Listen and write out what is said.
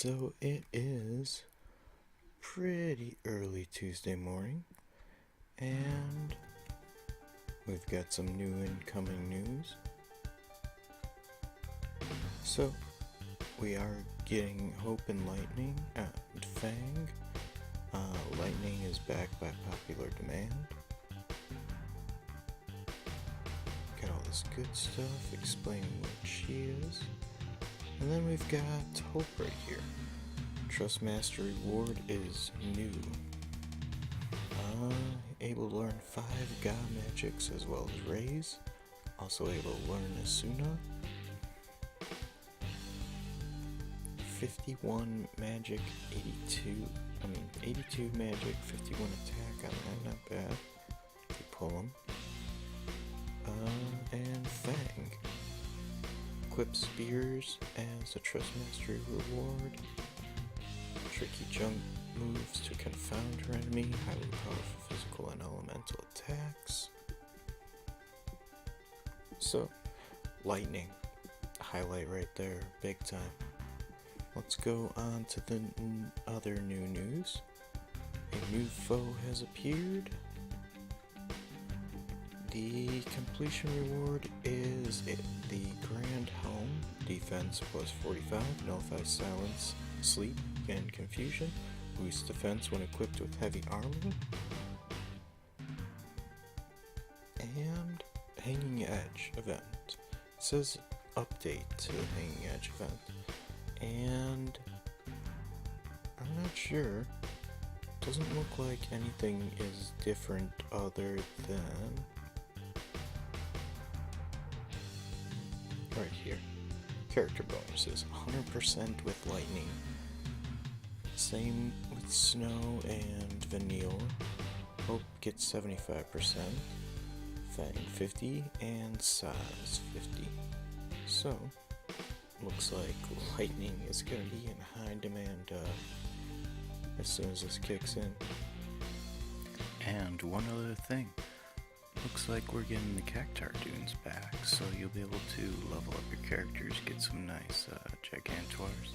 So it is pretty early Tuesday morning, and we've got some new incoming news. So we are getting Hope and Lightning and Fang. Lightning is back by popular demand. Got all this good stuff explaining what she is. And then we've got Hope right here. Trust Master reward is new. Able to learn 5 God magics as well as raise. Also able to learn Asuna. 51 magic, 82 magic, 51 attack on that, not bad. You pull them. And Fang. Equip spears as a Trust Mastery reward. Tricky jump moves to confound her enemy. Highly powerful physical and elemental attacks. So, lightning. Highlight right there, big time. Let's go on to the other new news. A new foe has appeared. The completion reward is the Grand Helm. Defense plus 45, nullifies silence, sleep, and confusion. Boosts defense when equipped with heavy armor. And Hanging Edge event. It says update to the Hanging Edge event. And I'm not sure. Doesn't look like anything is different other than right here. Character bonuses, 100% with lightning. Same with snow and vanilla. Hope gets 75%, Fang 50, and size 50. So, looks like lightning is going to be in high demand as soon as this kicks in. And one other thing. Looks like we're getting the Cactuar dunes back, so you'll be able to level up your characters, get some nice Gigantwars.